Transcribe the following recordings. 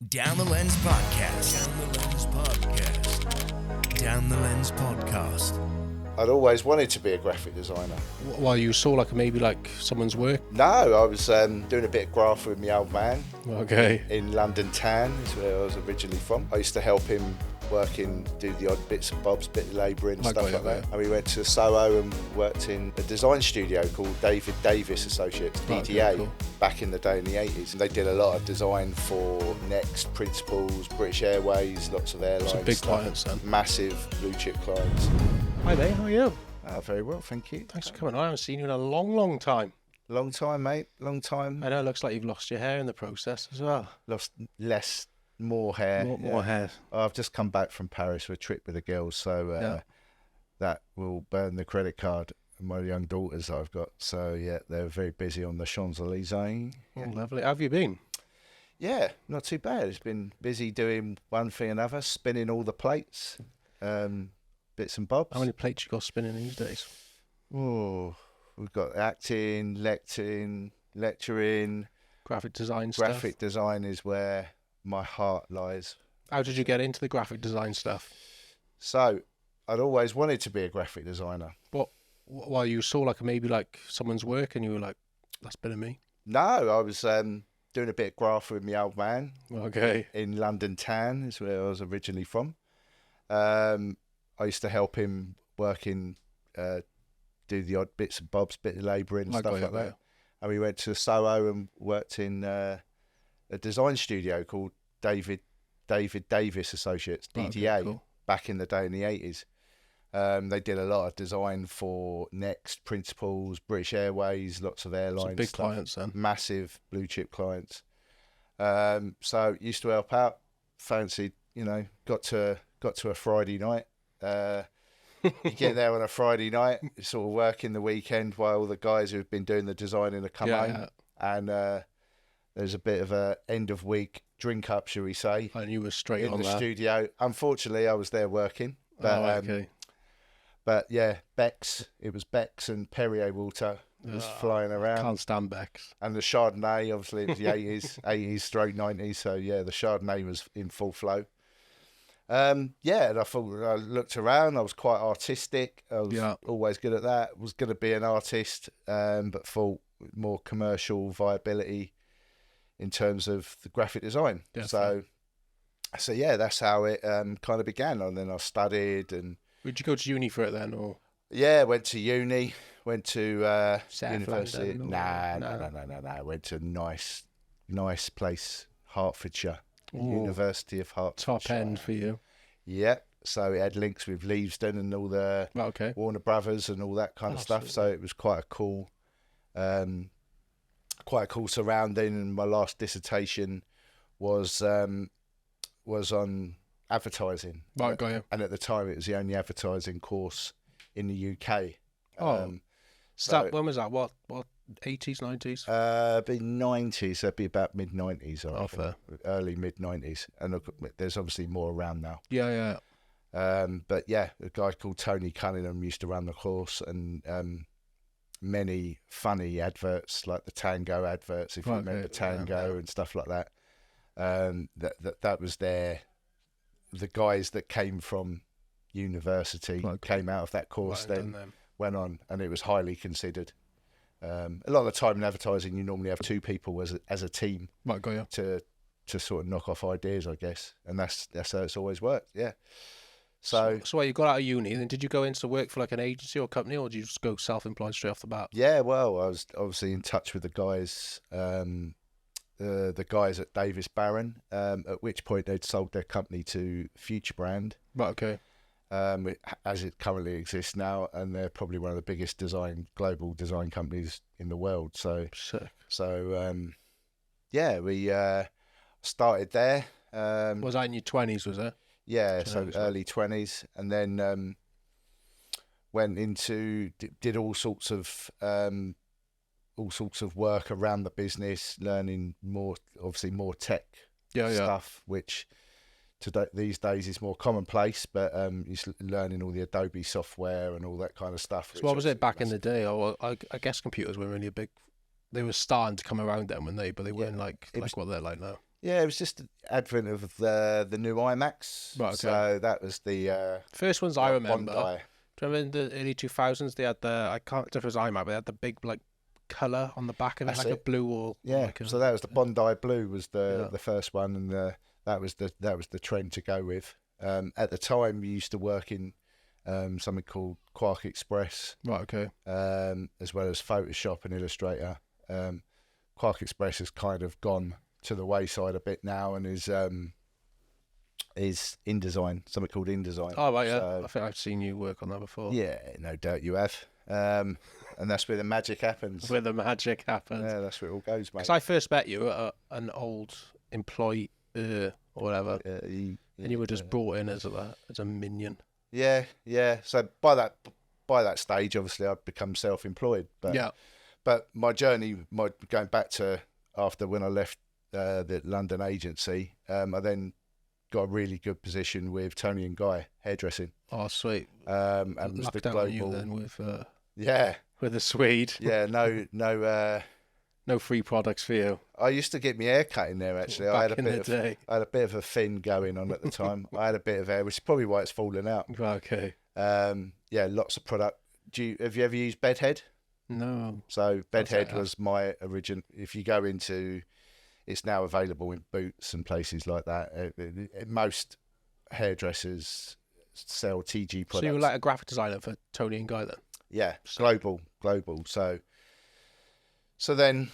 Down the Lens Podcast. Down the Lens Podcast. Down the Lens Podcast. I'd always wanted to be a graphic designer. While you saw like someone's work? No, I was doing a bit of graph with my old man. Okay. In London town, is where I was originally from. I used to help him do the odd bits and bobs, bit of labouring, stuff like that. And we went to Soho and worked in a design studio called David Davis Associates, DDA, cool. Back in the day in the 80s. And they did a lot of design for Next, Principals, British Airways, lots of airlines. Some big clients then. Massive blue chip clients. Hi mate, how are you? Very well, thank you. Thanks for coming on. I haven't seen you in a long time. Long time, mate. Long time. I know it looks like you've lost your hair in the process as well. Lost more hair. More hair. I've just come back from Paris for a trip with the girls, so that will burn the credit card of my young daughters I've got. So, yeah, they're very busy on the Champs-Elysees. Yeah. Oh, lovely. How have you been? Yeah, not too bad. It's been busy doing one thing and another, spinning all the plates, bits and bobs. How many plates you got spinning these days? Oh, we've got acting, lecturing. Graphic design stuff? Graphic design is where my heart lies. How did you get into the graphic design stuff? So, I'd always wanted to be a graphic designer. What? While you saw maybe someone's work and you were like, that's a bit of me? No, I was doing a bit of graph with my old man. Okay. In London town, is where I was originally from. I used to help him do the odd bits and bobs, bit of labouring, stuff like that. And we went to Soho and worked in a design studio called David Davis Associates, DDA, okay, cool. Back in the day in the 80s. They did a lot of design for Next, Principals, British Airways, lots of airlines. Some big clients then. Massive blue chip clients. So used to help out. Fancied, got to a Friday night. You get there on a Friday night, sort of working the weekend while all the guys who've been doing the designing have come home. Yeah. And there's a bit of a end of week drink up, shall we say. And you were straight on in the that. studio. Unfortunately, I was there working. But, okay. But yeah, it was Beck's and Perrier water was flying around. Can't stand Beck's. And the Chardonnay, obviously, it was the 80s stroke 90s. So yeah, the Chardonnay was in full flow. And I thought, I looked around, I was quite artistic. I was always good at that. Was going to be an artist, but thought more commercial viability in terms of the graphic design. Definitely. So yeah, that's how it kind of began. And then I studied and... Would you go to uni for it then, or? Yeah, went to uni, went to university. No. I went to a nice place, Hertfordshire. Ooh. University of Hertfordshire. Top end for you. Yeah, so it had links with Leavesden and all the Warner Brothers and all that kind of stuff. So it was quite a cool surrounding. And my last dissertation was on advertising. Right, got you. And at the time, it was the only advertising course in the UK. When was that? What 80s, 90s? Be 90s. That'd be about mid 90s. Fair. Early mid 90s. And look, there's obviously more around now. Yeah. But yeah, a guy called Toni Guy used to run the course, and many funny adverts like the Tango adverts, if you remember Tango and stuff like that. That was the guys that came from university came out of that course, then went on, and it was highly considered. A lot of the time in advertising, you normally have two people as a team to sort of knock off ideas, I guess, and that's how it's always worked. Yeah. So you got out of uni, and then did you go into work for an agency or company, or did you just go self-employed straight off the bat? Yeah, well, I was obviously in touch with the guys. The guys at Davis Barron, at which point they'd sold their company to Future Brand. Right, okay. As it currently exists now, and they're probably one of the biggest global design companies in the world. So, sick. We started there. Was that in your 20s, was it? Yeah, so early 20s, and then went into, did all sorts of work around the business, learning more tech stuff, which these days is more commonplace, but just learning all the Adobe software and all that kind of stuff. So what was it back in the day? I guess computers were really big. They were starting to come around then, weren't they? But they weren't like what they're like now. Yeah, it was just the advent of the new IMAX. Right, okay. So that was the First ones I remember. Bondi. Do you remember in the early 2000s they had I can't remember if it was iMac, but they had the big like colour on the back of it, That's like it. a blue or Yeah. like So that was the Bondi Blue was Yeah. the first one, and that was the trend to go with. At the time, you used to work in something called Quark Express, right, okay. as well as Photoshop and Illustrator. Quark Express has kind of gone to the wayside a bit now, and is InDesign, something called InDesign. Oh right, yeah. So, I think I've seen you work on that before. yeah, no doubt you have. And that's where the magic happens. Where the magic happens. Yeah, that's where it all goes, mate. Because I first met you at an old employee or whatever, and you were just brought in as a minion. Yeah, yeah. So by that stage, obviously, I'd become self-employed. But Yeah. But my journey, going back to after when I left the London agency, I then got a really good position with Toni and Guy hairdressing. Oh, sweet. And was the Lucked out on you global. then with Yeah, the Swede. yeah. No. No free products for you. I used to get my hair cut in there. Actually, I Back in the day. I had a bit of a fin going on at the time. I had a bit of hair, which is probably why it's fallen out. Okay. Yeah, lots of product. Have you ever used Bedhead? No. So Bedhead that? was my origin. If you go into, it's now available in Boots and places like that. Most hairdressers sell TG products. So you were like a graphic designer for Toni and Guy then? Yeah, global. So then,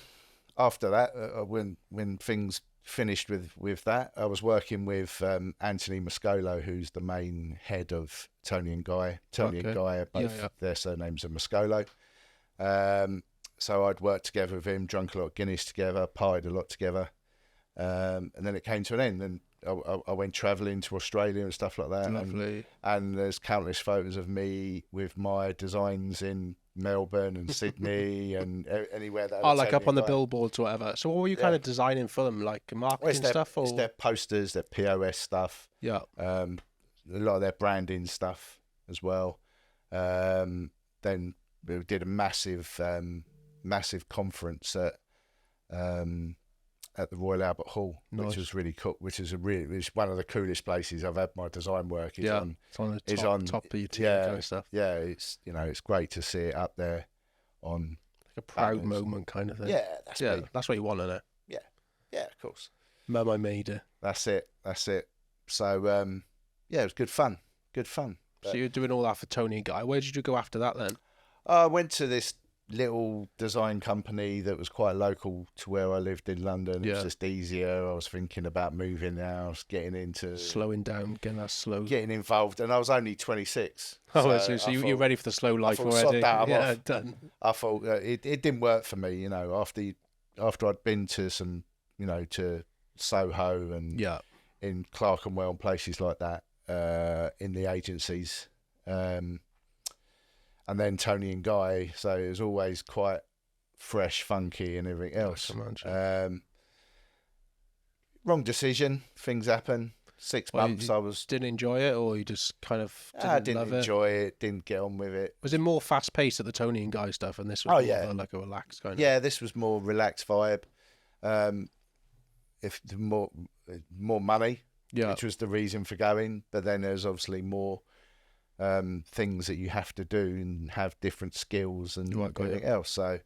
after that, when things finished with that, I was working with Anthony Moscolo, who's the main head of Toni and Guy. Toni and Guy are both their surnames are Moscolo. So I'd worked together with him, drunk a lot of Guinness together, partied a lot together, and then it came to an end. And I went travelling to Australia and stuff like that. Lovely. And there's countless photos of me with my designs in Melbourne and Sydney and anywhere that. Oh, like up on the billboards or whatever. So what were you kind of designing for them, like marketing stuff, or it's their posters, their POS stuff. Yeah. A lot of their branding stuff as well. Then we did a massive conference at the Royal Albert Hall, which was really cool. It's one of the coolest places I've had my design work. It's on the top of your team kind of stuff. Yeah, it's great to see it up there on like a proud moment kind of thing. Yeah, that's what you want, isn't it? Yeah, of course. Mum, I made it. That's it. So yeah, it was good fun. So you're doing all that for Toni and Guy. Where did you go after that then? I went to this little design company that was quite local to where I lived in London. It was just easier. I was thinking about moving house, getting into slowing down, getting involved, and I was only 26. Oh, so you're ready for the slow life already? Off. Done. I thought it didn't work for me. You know, after I'd been to some, to Soho and in Clerkenwell and places like that, in the agencies. And then Toni and Guy, so it was always quite fresh, funky, and everything else. Wrong decision. Things happen. 6 months. I didn't enjoy it, or you just kind of didn't enjoy it. Didn't get on with it. Was it more fast paced at the Toni and Guy stuff, and this was like a relaxed kind of? Yeah, this was more relaxed vibe. If more money, which was the reason for going, but then there's obviously more. Things that you have to do and have different skills and everything else. So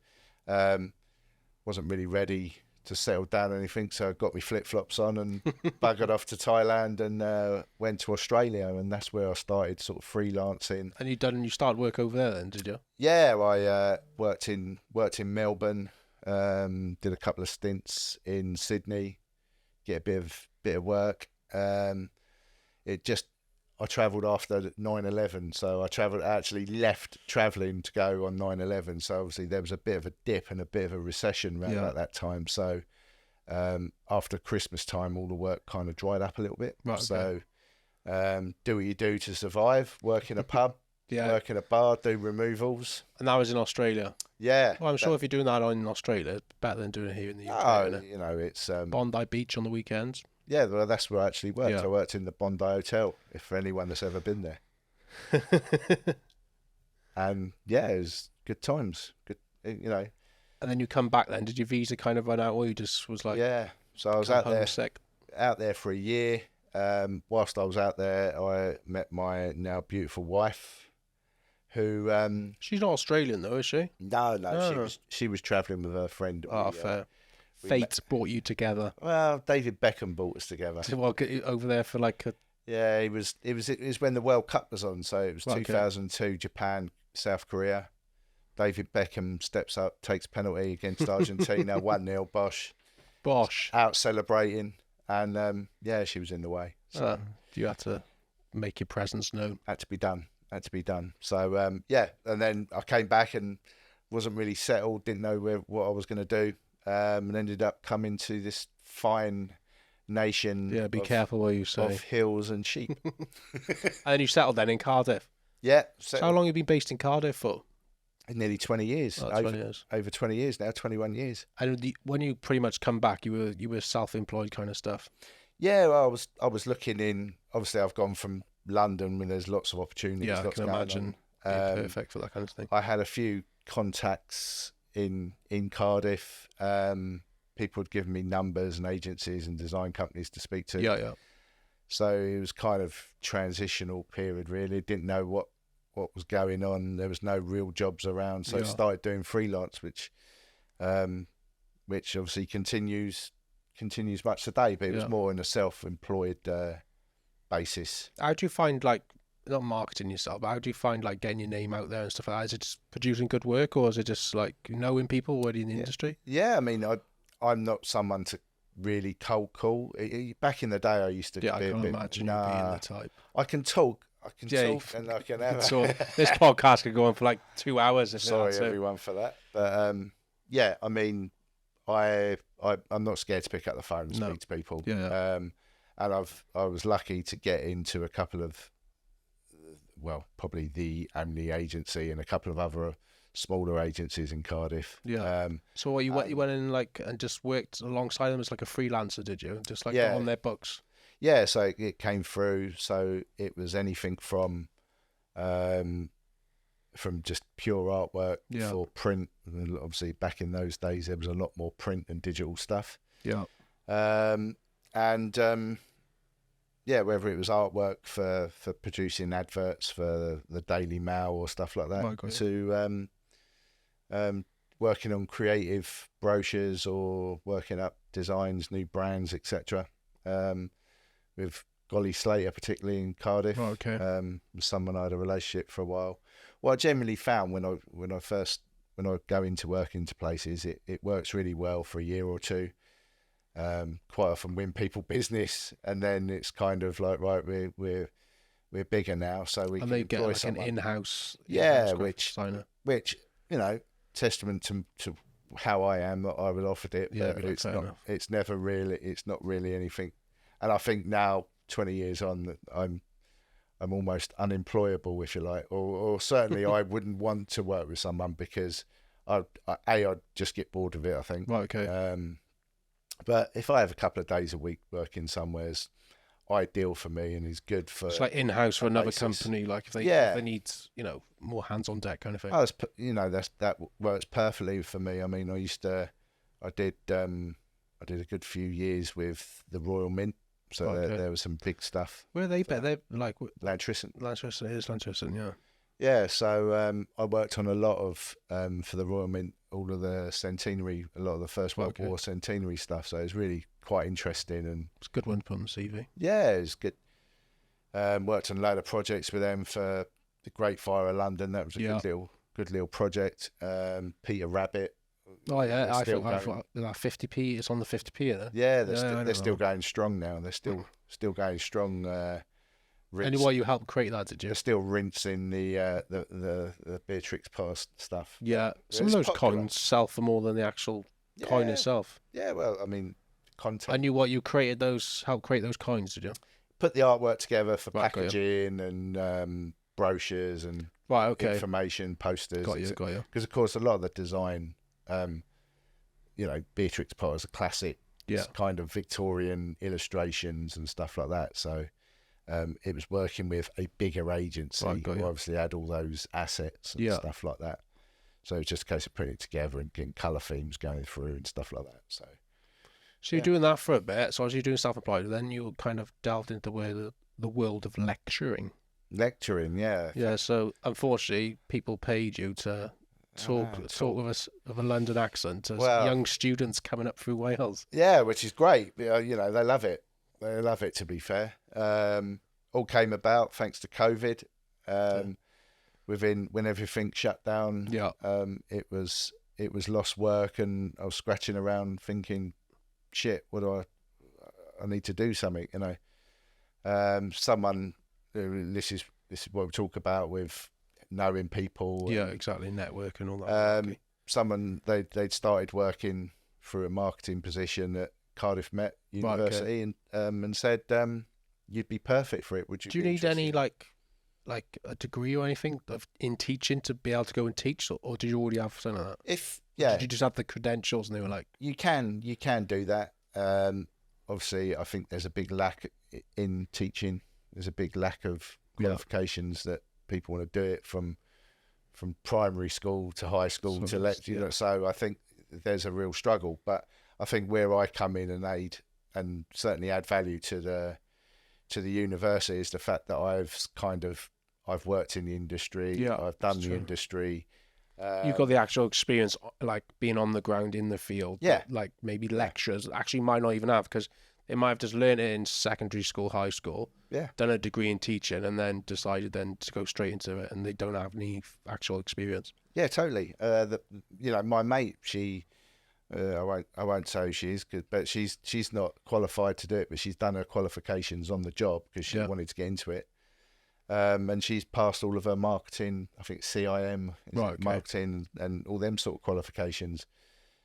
wasn't really ready to settle down anything, so I got my flip-flops on and buggered off to Thailand and went to Australia, and that's where I started sort of freelancing. And you started work over there then, did you? Yeah, I worked in Melbourne, did a couple of stints in Sydney, get a bit of work. I travelled after 9/11, so actually left travelling to go on 9/11. So obviously there was a bit of a dip and a bit of a recession around at that time. So after Christmas time, all the work kind of dried up a little bit. Right, so do what you do to survive. Work in a pub, work in a bar, do removals. And that was in Australia? Yeah. Well, I'm sure if you're doing that in Australia, it's better than doing it here in the UK. Oh, it's... Bondi Beach on the weekends. Yeah, well, that's where I actually worked. I worked in the Bondi Hotel, if for anyone that's ever been there. And yeah, it was good times. Good, And then you come back then. Did your visa kind of run out, or you just was like... Yeah. So I was out there for a year. Whilst I was out there, I met my now beautiful wife, who she's not Australian though, is she? No. She was travelling with her friend. Fair. Fate brought you together. Well, David Beckham brought us together. So get you over there for like a. Yeah, it was when the World Cup was on, so it was 2002, Japan, South Korea. David Beckham steps up, takes penalty against Argentina, 1-0, Bosh. Out celebrating, and she was in the way. So you had to make your presence known. Had to be done. So and then I came back and wasn't really settled, didn't know what I was going to do, and ended up coming to this fine nation. Yeah, be careful what you say. Of hills and sheep. And then you settled then in Cardiff. Yeah. So how long have you been based in Cardiff for? Nearly 20 years. 20 years. Over 20 years now, 21 years. And when you pretty much come back, you were self-employed kind of stuff. Yeah, well, I was looking in. Obviously, I've gone from London when there's lots of opportunities. Yeah, I can imagine. Perfect for that kind of thing. I had a few contacts in Cardiff. People had given me numbers and agencies and design companies to speak to. Yeah. So it was kind of transitional period, really. Didn't know what was going on. There was no real jobs around, so I started doing freelance, which obviously continues much today, but it was more in a self-employed basis. How do you find, like, not marketing yourself, but how do you find, like, getting your name out there and stuff like that? Is it just producing good work, or is it just, like, knowing people already in the industry? Yeah, I mean, I'm not someone to really cold call. Back in the day, I used to be a bit... imagine you being the type. I can talk, and I can have... So this podcast could go on for, like, 2 hours. Sorry, everyone, for that. But, I mean, I'm not scared to pick up the phone and speak to people. Yeah. And I was lucky to get into a couple of, probably the only agency and a couple of other smaller agencies in Cardiff. Yeah. So you went in like and just worked alongside them as like a freelancer, did you? Just like on their books. Yeah. So it came through. So it was anything from just pure artwork for print. And obviously, back in those days, there was a lot more print and digital stuff. Yeah. Whether it was artwork for producing adverts for the Daily Mail or stuff like that, to working on creative brochures or working up designs, new brands, etc. With Golly Slater, particularly in Cardiff. Was someone I had a relationship for a while. What I generally found when I go into work into places, it works really well for a year or two. Quite often win people business, and then it's kind of like, right, we're bigger now, so we can get like someone. An in-house designer. Which testament to how I am that I would offered it, but it's not really anything. And I think now 20 years on that I'm almost unemployable, if you like, or certainly I wouldn't want to work with someone because I'd just get bored of it, I think. But if I have a couple of days a week working somewhere's ideal for me and is good for... It's like in-house for another company, like if they need, more hands on deck kind of thing. That works perfectly for me. I mean, I did a good few years with the Royal Mint, so there was some big stuff. Where are they? They're like... Lantricent. Lantricent, it is Lantricent, yeah. Yeah, so I worked on a lot of, for the Royal Mint, all of the centenary, a lot of the First World War centenary stuff. So it was really quite interesting. And it's a good one to put on the CV. Yeah, it was good. Worked on a load of projects with them for the Great Fire of London. That was a good little project. Peter Rabbit. Oh, yeah, I thought 50p, it's on the 50p, isn't it? Yeah, they're still going strong now. They're still going strong. And what you helped create that, did you? They're still rinsing the Beatrix past stuff. Yeah, some of those coins sell for more than the actual coin itself. Yeah, well, I mean, content. And you helped create those coins, did you? Put the artwork together for packaging and brochures and information, posters. Got you. Because, of course, a lot of the design, Beatrix Potter is a classic kind of Victorian illustrations and stuff like that. So... it was working with a bigger agency who obviously had all those assets and stuff like that. So it was just a case of putting it together and getting colour themes going through and stuff like that. So So you're doing that for a bit. So as you're doing self-employed, then you kind of delved into the world of lecturing. Lecturing, yeah. Yeah. So unfortunately, people paid you to talk with a London accent as young students coming up through Wales. Yeah, which is great. You know, they love it. They love it, to be fair. All came about thanks to COVID. When everything shut down, it was lost work, and I was scratching around thinking, shit, what do I need to do something, you know. This is what we talk about with knowing people. Yeah, exactly, network and all that. Someone they'd started working through a marketing position at Cardiff Met University, and said, you'd be perfect for it. Would you? Do you need any like a degree or anything in teaching to be able to go and teach, or did you already have something like that? Did you just have the credentials and they were like, you can do that. Obviously, I think there's a big lack in teaching. There's a big lack of qualifications that people want to do it from primary school to high school to lecture. You know, so I think there's a real struggle. But I think where I come in and aid and certainly add value to the university is the fact that I've worked in the industry. I've done the industry. You've got the actual experience, like being on the ground in the field. Yeah. Like maybe lectures actually might not even have, because they might have just learned it in secondary school, high school. Yeah. Done a degree in teaching and then decided then to go straight into it, and they don't have any actual experience. Yeah, totally. My mate, she, I won't say who she is, but she's not qualified to do it, but she's done her qualifications on the job because she wanted to get into it. And she's passed all of her marketing, I think CIM, marketing and all them sort of qualifications.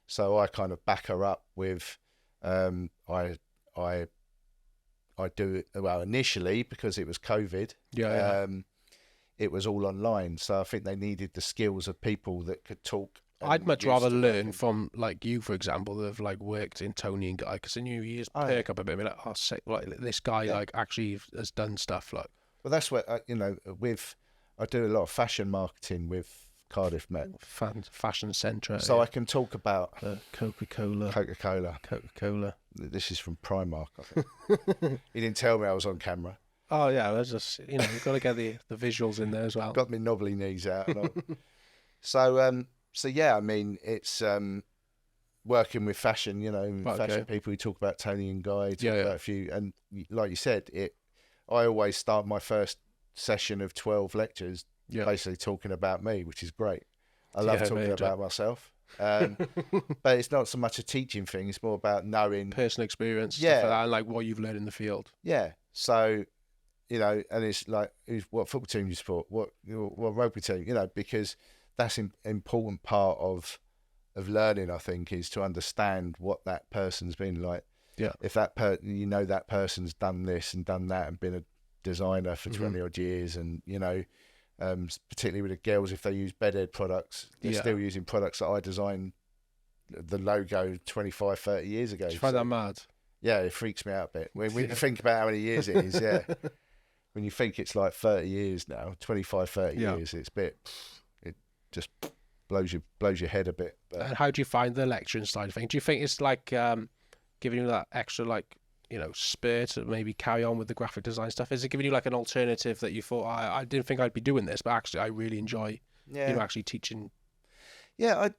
So I kind of back her up with, I do it, well, initially because it was COVID, it was all online. So I think they needed the skills of people that could talk. I'd much rather learn from like you, for example, that have like worked in Toni and Guy, because then you just perk up a bit and be like, oh, sick, like this guy like actually has done stuff like. Well, that's what I do a lot of fashion marketing with Cardiff Met. Fashion centre. So I can talk about Coca-Cola. This is from Primark, I think. He didn't tell me I was on camera. Oh yeah, that's just you've got to get the visuals in there as well. Got me knobbly knees out. And all. So yeah, I mean it's working with fashion. Fashion people who talk about Toni and Guy. About a few, and like you said, I always start my first session of 12 lectures basically talking about me, which is great. I love talking about myself. But it's not so much a teaching thing, it's more about knowing personal experience, stuff like that, and like what you've learned in the field. Yeah. So, and it's like what football team you support, what rugby team, because that's an important part of learning, I think, is to understand what that person's been like. Yeah. If that that person's done this and done that and been a designer for 20 odd years, and particularly with the girls, if they use bedhead products, they're still using products that I designed the logo 25, 30 years ago. Do you find that mad? Yeah, it freaks me out a bit. When you think about how many years it is, when you think it's like 30 years now, 25, 30 years, it just blows your head a bit. But... And how do you find the lecturing side of things? Do you think it's like giving you that extra spur to maybe carry on with the graphic design stuff? Is it giving you like an alternative that you thought, I didn't think I'd be doing this, but actually I really enjoy actually teaching? Yeah,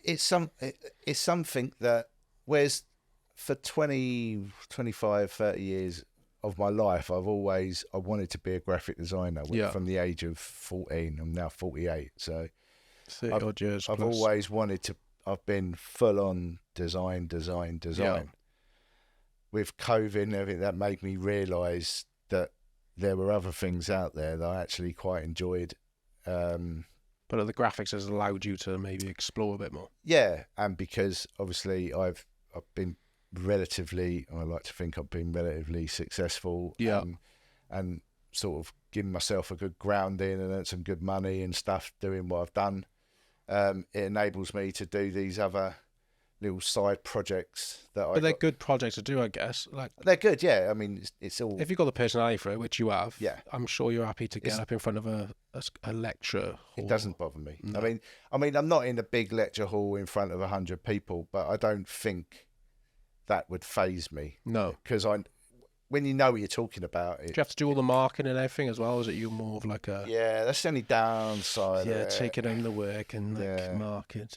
it's something that, whereas for 20, 25, 30 years of my life, I wanted to be a graphic designer from the age of 14. I'm now 48, so 30 odd years. I've always wanted to. I've been full on design. Yeah. With COVID and everything, that made me realise that there were other things out there that I actually quite enjoyed. But the graphics has allowed you to maybe explore a bit more. Yeah, and because obviously I've been relatively, I like to think I've been relatively successful. Yeah. And sort of given myself a good grounding and earned some good money and stuff doing what I've done. It enables me to do these other little side projects But they're good projects to do, I guess. Like they're good, yeah. I mean, it's all. If you've got the personality for it, which you have, I'm sure you're happy to get up in front of a lecture hall. It doesn't bother me. No. I mean, I'm not in a big lecture hall in front of 100 people, but I don't think that would faze me. No. Because when you know what you're talking about, Do you have to do all the marking and everything as well? Or is it you more of like a... Yeah, that's the only downside of it. taking home the work and marking.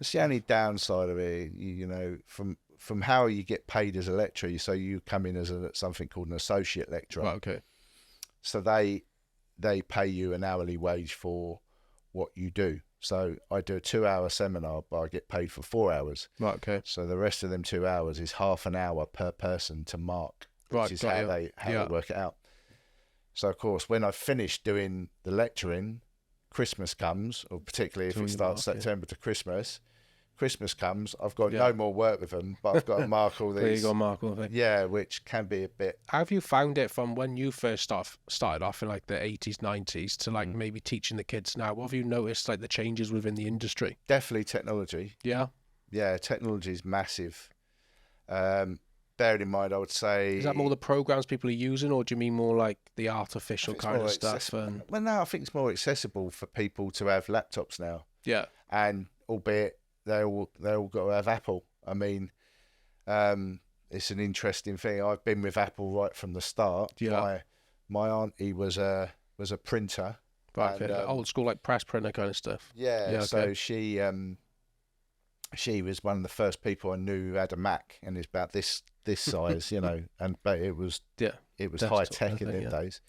It's the only downside of it, you know, from how you get paid as a lecturer. So you come in as something called an associate lecturer. Right, okay. So they pay you an hourly wage for what you do. So I do a 2-hour seminar, but I get paid for 4 hours. Right, okay. So the rest of them 2 hours is half an hour per person to mark, which is how they work it out. So of course, when I finish doing the lecturing, Christmas comes, or particularly if it starts September to Christmas comes, I've got no more work with them, but I've got to mark all these. You got to mark all the things. Yeah, which can be a bit. How have you found it from when you first started off in like the 80s, 90s to like maybe teaching the kids now? What have you noticed, like the changes within the industry? Definitely technology. Yeah? Yeah, technology is massive. Bearing in mind, I would say... Is that more the programs people are using, or do you mean more like the artificial kind of stuff? And... Well, no, I think it's more accessible for people to have laptops now. Yeah. And albeit they all got to have Apple. I mean, it's an interesting thing. I've been with Apple right from the start. Yeah. My auntie was a printer. Right, and, old school like press printer kind of stuff. Yeah. Okay. So she was one of the first people I knew who had a Mac, and it's about this size, you know. But it was high tech in them days.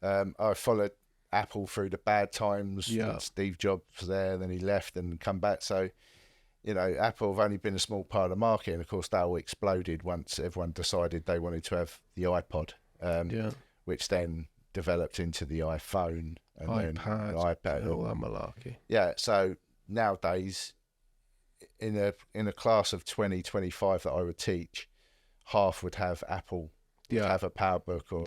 I followed Apple through the bad times. Yeah. Steve Jobs was there, then he left and come back. So, you know, Apple have only been a small part of the market, and of course that all exploded once everyone decided they wanted to have the iPod, which then developed into the iPhone and then iPad. All that malarkey. Yeah. So nowadays, in a class of 20, 25 that I would teach, half would have Apple, have a PowerBook or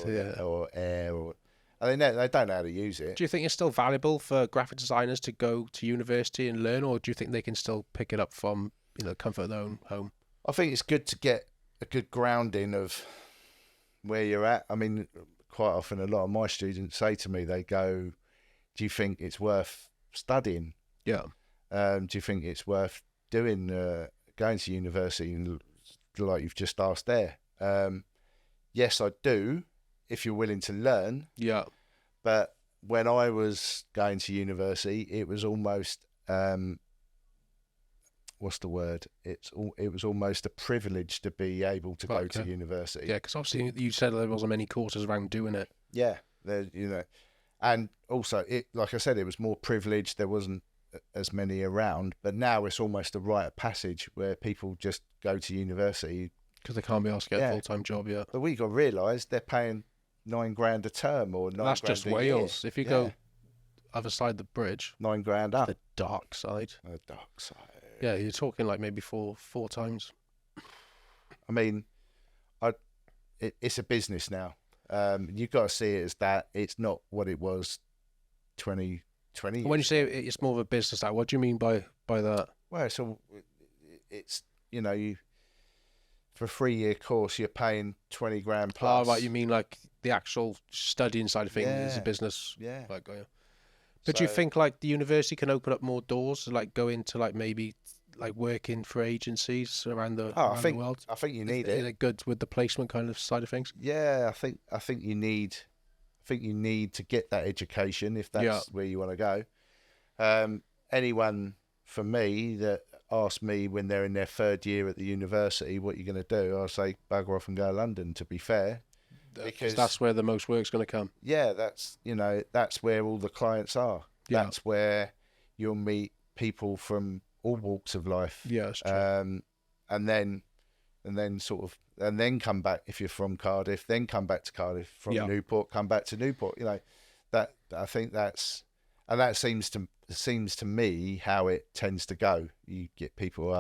Air, or and they don't know how to use it. Do you think it's still valuable for graphic designers to go to university and learn, or do you think they can still pick it up from the comfort of their own home? I think it's good to get a good grounding of where you're at. I mean, quite often a lot of my students say to me, they go, "Do you think it's worth studying? Yeah. Do you think it's worth doing going to university?" And like you've just asked there, yes, I do. If you're willing to learn. Yeah. But when I was going to university, it was almost what's the word? It was almost a privilege to be able to go to university. Yeah, because obviously you said there wasn't many courses around doing it. Yeah, and also like I said, it was more privileged. There wasn't as many around, but now it's almost a rite of passage where people just go to university because they can't be asked to get a full-time job yet. But we got to realise they're paying $9,000 a term or $9,000 That's just Wales. If you go other side of the bridge, $9,000 up. The dark side. The dark side. Yeah, you're talking like maybe four times. I mean, it's a business now. You've got to see it as that. It's not what it was 20 When you say it's more of a business now, what do you mean by that? Well, so it's you for a 3-year course you're paying $20,000 plus. Oh, right, you mean like the actual studying side of things is a business. Yeah. But do you think like the university can open up more doors to like go into like maybe like working for agencies around the the world? I think you need it. Is it good with the placement kind of side of things? Yeah, I think you need to get that education if that's where you want to go. Anyone for me that asks me when they're in their 3rd year at the university, what you're going to do, I'll say bugger off and go to London, to be fair. Because that's where the most work's going to come. Yeah, that's where all the clients are. Yeah. That's where you'll meet people from all walks of life. Yeah, that's true. And then come back if you're from Cardiff. Then come back to Cardiff. From Newport, come back to Newport. That I think that seems to me how it tends to go. You get people.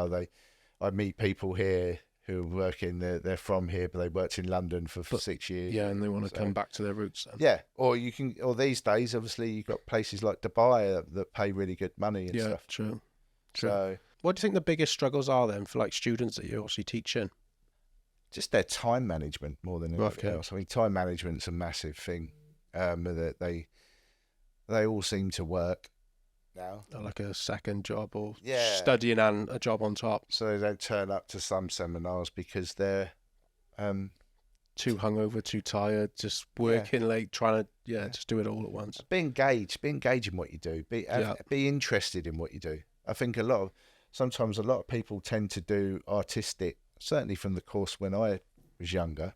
I meet people here who are working. They're from here, but they worked in London for 6 years. Yeah, and they want to come back to their roots. Then. Yeah, or these days, obviously, you've got places like Dubai that pay really good money and stuff. Yeah, true. So, what do you think the biggest struggles are then for like students that you're obviously teaching? Just their time management more than anything else. I mean, time management's a massive thing. That they all seem to work. now. Like a second job or Yeah. studying and a job on top. So they don't turn up to some seminars because they're Too hungover, too tired, just working late, trying to just do it all at once. be engaged in what you do. Be interested in what you do. I think sometimes a lot of people tend to do artistic. Certainly from the course when I was younger,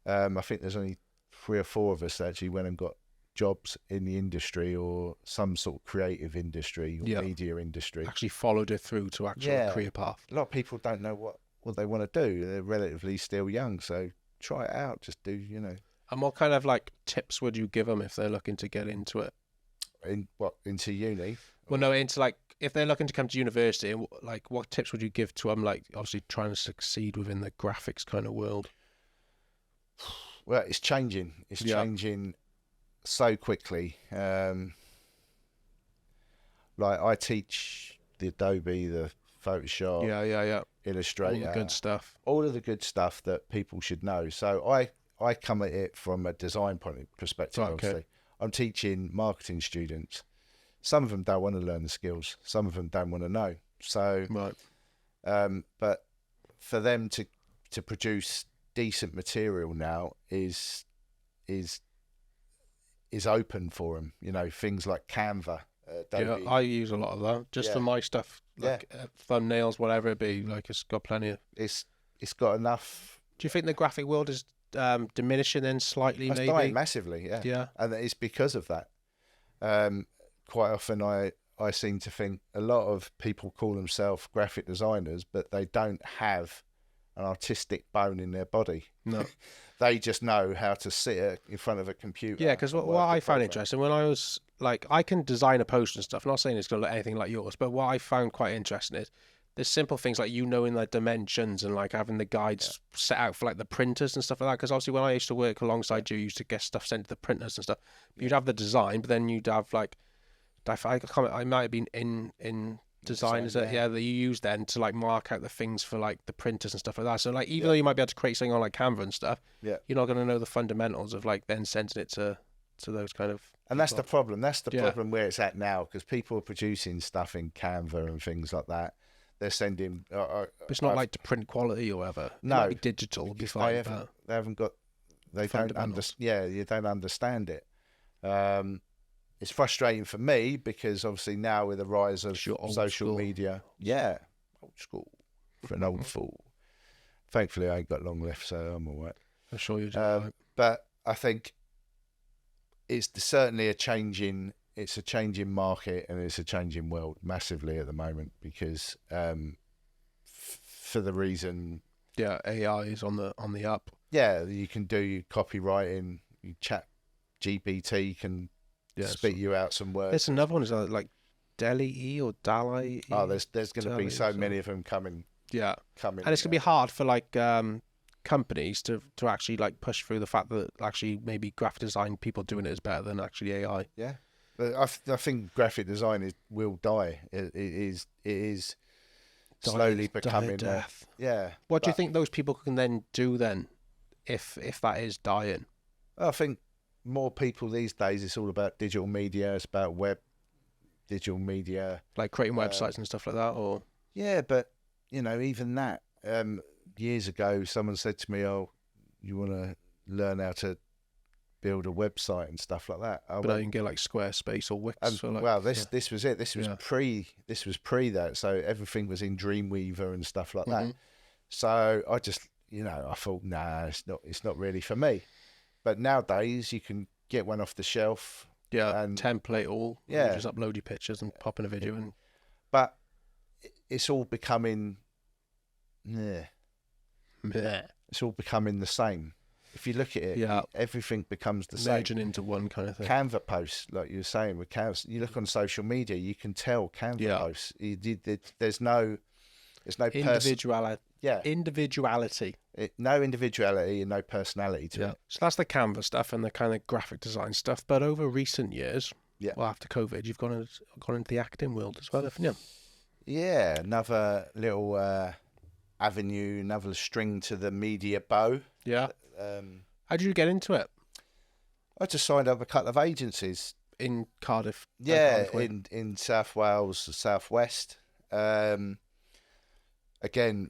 I think there's only 3 or 4 of us that actually went and got jobs in the industry or some sort of creative industry or media industry. Actually followed it through to actual career path. A lot of people don't know what they want to do. They're relatively still young, so try it out. Just do, And what kind of like tips would you give them if they're looking to get into it? Into uni? Well, no, into like if they're looking to come to university, like what tips would you give to them? Like obviously trying to succeed within the graphics kind of world. Well, it's changing. It's changing so quickly. Like I teach the Adobe, the Photoshop, Illustrator, all the good stuff. All of the good stuff that people should know. So I come at it from a design perspective. Right, obviously, I'm teaching marketing students. Some of them don't want to learn the skills. Some of them don't want to know. So, but for them to produce decent material now is open for them. Things like Canva. Adobe. I use a lot of that just for my stuff, like thumbnails, whatever it be. Like it's got plenty of. It's got enough. Do you think the graphic world is diminishing then slightly? It's maybe dying massively. Yeah, and it's because of that. Quite often, I seem to think a lot of people call themselves graphic designers, but they don't have an artistic bone in their body. No. They just know how to sit in front of a computer. Yeah, because what I found interesting when I was like, I can design a post and stuff. I'm not saying it's going to look anything like yours, but what I found quite interesting is there's simple things like knowing the dimensions and like having the guides set out for like the printers and stuff like that. Because obviously when I used to work alongside you, used to get stuff sent to the printers and stuff. You'd have the design, but then you'd have like, I might have been in design, is it? Yeah, that you use then to like mark out the things for like the printers and stuff like that. So like even though you might be able to create something on like Canva and stuff, you're not going to know the fundamentals of like then sending it to those kind of. And that's the problem. That's the problem where it's at now, because people are producing stuff in Canva and things like that. They're sending. It's not like to print quality or whatever. No, it might be digital. Would be fine. They haven't got. They don't understand. Yeah, you don't understand it. It's frustrating for me because obviously now with the rise of social media, old school for an old fool. Thankfully, I ain't got long left, so I'm all right. I'm sure you do. But I think it's certainly a changing market, and it's a changing world massively at the moment because for the reason AI is on the up. Yeah, you can do copywriting. You chat GPT can spit you out some words. There's another one is like Deli or Dali. Oh, there's going to be so many of them coming. Yeah, and it's going to be hard for like companies to actually like push through the fact that actually maybe graphic design people doing it is better than actually AI. Yeah, but I think graphic design will die. It is slowly becoming death. Yeah. What do you think those people can then do then, if that is dying? I think more people these days. It's all about digital media. It's about digital media, like creating websites and stuff like that, or but even that. Years ago, someone said to me, "Oh, you want to learn how to build a website and stuff like that?" But you can get like Squarespace or Wix. This was it. This was pre that. So everything was in Dreamweaver and stuff like that. So I just, I thought, nah, it's not really for me. But nowadays, you can get one off the shelf. Yeah, and template all. Yeah, just upload your pictures and pop in a video. But it's all becoming. It's all becoming the same. If you look at it, everything becomes the same. Merging into one kind of thing. Canva posts, like you were saying with Canva, you look on social media, you can tell Canva posts. There's no individuality. Individuality. No individuality and no personality to it. So that's the Canva stuff and the kind of graphic design stuff. But over recent years, well, after COVID, you've gone into the acting world as well, haven't you? Yeah, another little avenue, another string to the media bow. Yeah. How did you get into it? I just signed up a couple of agencies in Cardiff. Yeah, Cardiff way? in South Wales, southwest. Again,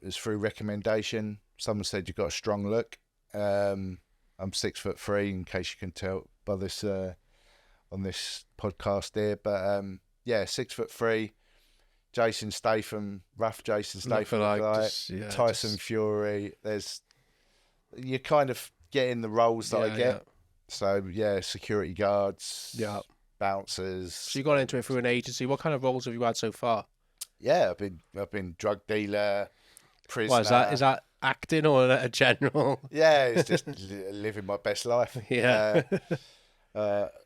it's through recommendation. Someone said you've got a strong look. I'm 6'3", in case you can tell by this on this podcast here. But yeah, 6'3". Jason Statham, rough Jason Statham, Tyson Fury. You kind of get in the roles that I get. Yeah. So yeah, security guards, bouncers. So you got into it through an agency. What kind of roles have you had so far? Yeah, I've been drug dealer, prisoner. What is that acting or a general? Yeah, it's just living my best life. Yeah.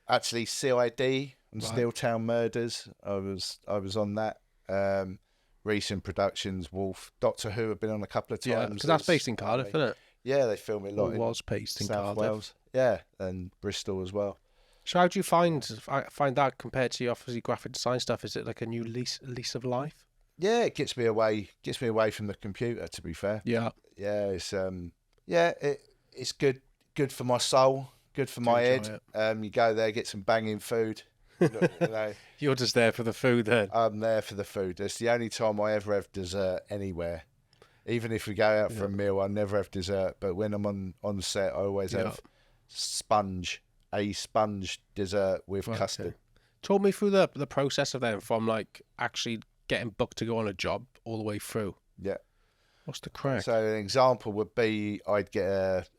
Actually, CID and Steeltown Murders. I was on that. Recent productions, Wolf, Doctor Who have been on a couple of times. Yeah, because that's based in Cardiff, isn't it? Yeah, they film it a lot. It was based in South Cardiff. Wales. Yeah, and Bristol as well. So how do you find that compared to your obviously graphic design stuff? Is it like a new lease of life? Yeah, it gets me away from the computer. To be fair. Yeah. Yeah, it's good for my soul, good for my head. You go there, get some banging food. You know, You're just there for the food then. I'm there for the food. It's the only time I ever have dessert anywhere. Even if we go out for a meal, I never have dessert. But when I'm on set, I always have a sponge dessert with custard. Talk me through the process of them from like actually getting booked to go on a job all the way through. Yeah. What's the crack? So an example would be I'd get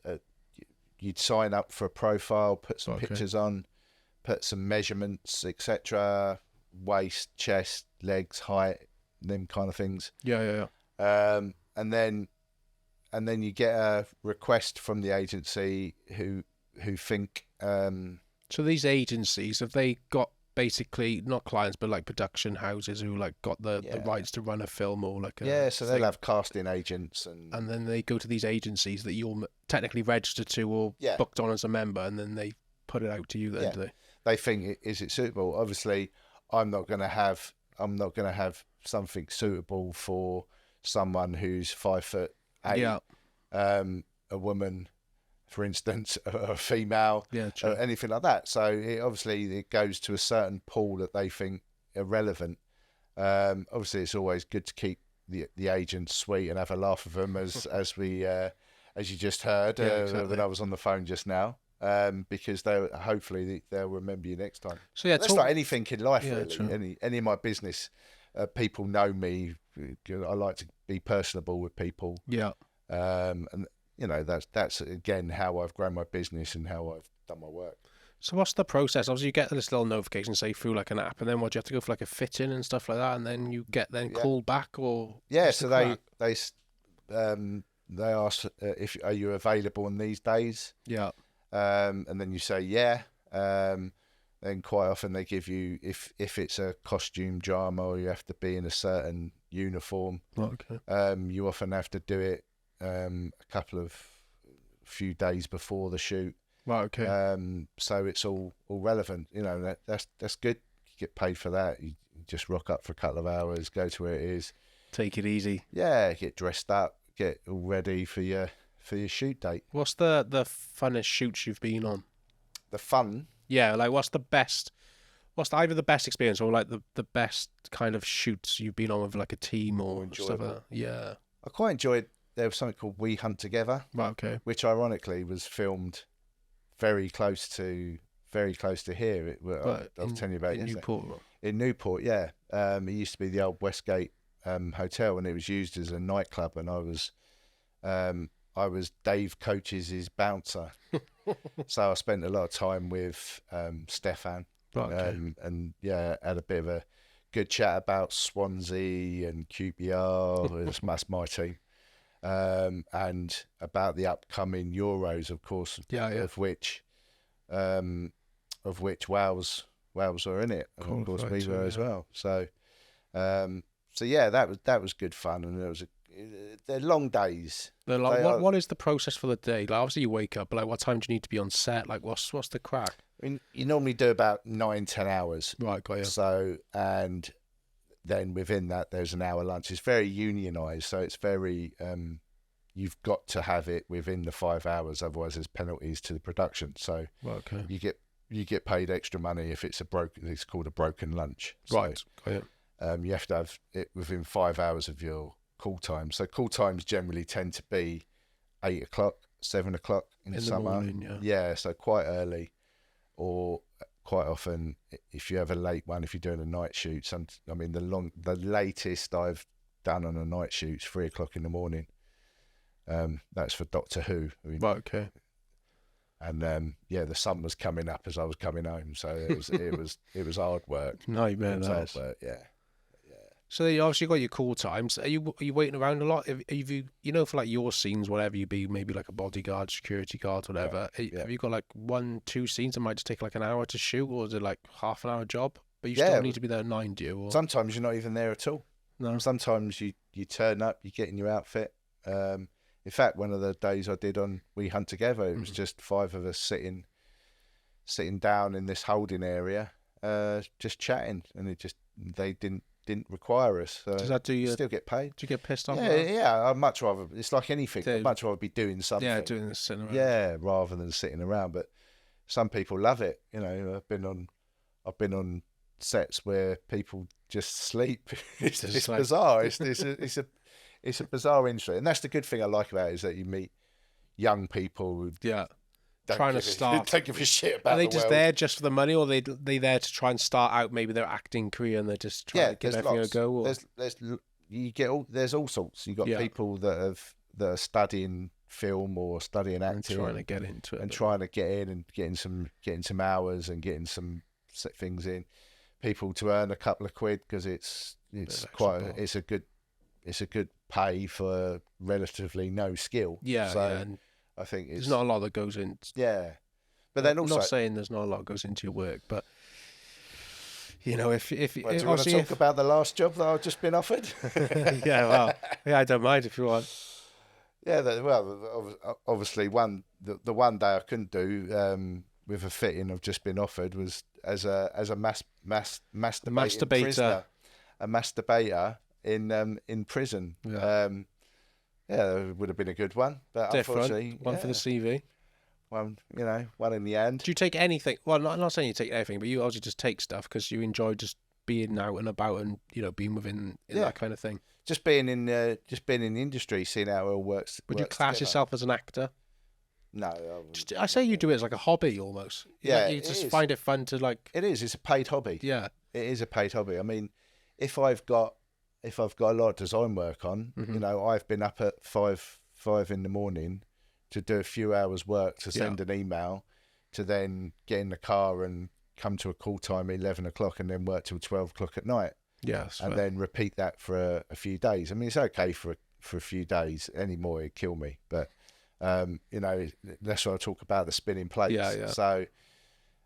you'd sign up for a profile, put some pictures on, put some measurements, etc. Waist, chest, legs, height, them kind of things. Yeah. And then you get a request from the agency who think. So these agencies, have they got basically not clients but like production houses who like got the rights to run a film or like so they'll have casting agents and then they go to these agencies that you're technically registered to or booked on as a member, and then they put it out to you then, do they? They think, is it suitable? Obviously, I'm not going to have something suitable for someone who's 5'8". Yeah. A woman, for instance, a female, anything like that. So it goes to a certain pool that they think irrelevant. Obviously, it's always good to keep the agents sweet and have a laugh with them, as you just heard when I was on the phone just now. Because hopefully they'll remember you next time. So that's like anything in life, really. True. Any of my business, people know me. I like to be personable with people. Yeah. And you know that's again how I've grown my business and how I've done my work. So what's the process? Obviously, you get this little notification, say through like an app, and then what, do you have to go for like a fit-in and stuff like that, and then you get called back, or so they ask are you available on these days? Yeah. And then you say then quite often they give you, if it's a costume drama or you have to be in a certain uniform, you often have to do it a few days before the shoot. Right, okay. So it's all relevant. You know, that's good. You get paid for that. You just rock up for a couple of hours, go to where it is. Take it easy. Yeah, get dressed up, get all ready for your shoot date. What's the funnest shoots you've been on? The fun? Yeah, like what's either the best experience or like the best kind of shoots you've been on with like a team or stuff like that? Yeah. I quite enjoyed, there was something called We Hunt Together. Right, okay. Which ironically was filmed very close to here. I'll tell you about it. In Newport, yeah. It used to be the old Westgate hotel, and it was used as a nightclub, and I was Dave Coaches' bouncer. So I spent a lot of time with Stefan. Right, okay. And had a bit of a good chat about Swansea and QPR. That's my team. And about the upcoming Euros, of course, of which Wales were in it, and of course we were as well. So, that was good fun, and they're long days. What is the process for the day? Like, obviously you wake up, but like, what time do you need to be on set? Like, what's the crack? I mean, you normally do about 9-10 hours. Right, got you. So, and then within that, there's an hour lunch. It's very unionised, so it's very you've got to have it within the 5 hours, otherwise there's penalties to the production. So you get you get paid extra money if it's it's called a broken lunch. So, Right. Got it. you have to have it within 5 hours of your call time. So call times generally tend to be 8 o'clock, 7 o'clock in the summer. morning, Yeah, so quite early, or quite often if you have a late one, if you're doing a night shoot. The latest I've done on a night shoot is 3 o'clock in the morning. That's for Doctor Who. Right. Okay. And the sun was coming up as I was coming home, so it was hard work. Nightmare. It was hard work, yeah. So you obviously got your call times. Are you waiting around a lot? Have you for like your scenes, whatever you be, maybe like a bodyguard, security guard, whatever. Have you got like 1-2 scenes that might just take like an hour to shoot, or is it like half an hour job? But you still need to be there at 9, do you? Or... Sometimes you're not even there at all. No. Sometimes you turn up, you get in your outfit. In fact, one of the days I did on We Hunt Together, it was just 5 of us sitting down in this holding area, just chatting, and they didn't require us. So does that do you still get paid? Do you get pissed off? Yeah. I'd much rather. It's like anything. I'd much rather be doing something. Yeah, doing this sitting around. Yeah, rather than sitting around. But some people love it. I've been on sets where people just sleep. It's bizarre. It's a bizarre industry, and that's the good thing I like about it, is that you meet young people who trying to start. Don't give a shit about. Are they the just world. there just for the money, or they there to try and start out maybe their acting career, and they're just trying to give everything a go? Or... There's all sorts. You got people that are studying film or studying acting, and trying to get into it, and trying to get in and getting some hours and getting some things in. People to earn a couple of quid because it's a good pay for relatively no skill. Yeah, so and I think there's not a lot that goes in. Yeah, but then also, I'm not saying there's not a lot that goes into your work, but if do you want to talk about the last job that I've just been offered? I don't mind if you want. Yeah, obviously the one day I couldn't do with a fitting I've just been offered was as a masturbator prisoner, a masturbator in prison. It would have been a good one, but different unfortunately, one for the CV. One in the end. Do you take anything? Well, not saying you take everything, but you obviously just take stuff because you enjoy just being out and about and being within that kind of thing. Just being in the industry, seeing how it all works. Would you class yourself as an actor? No, I say you do it as like a hobby almost. You just find it fun to like. It is. It's a paid hobby. Yeah, it is a paid hobby. I mean, if I've got a lot of design work on, I've been up at 5 in the morning to do a few hours work to send an email, to then get in the car and come to a call time at 11 o'clock and then work till 12 o'clock at night. Yes, and then repeat that for a few days. I mean, it's okay for a few days. Any more, it'd kill me. But that's what I talk about, the spinning plates. Yeah. So,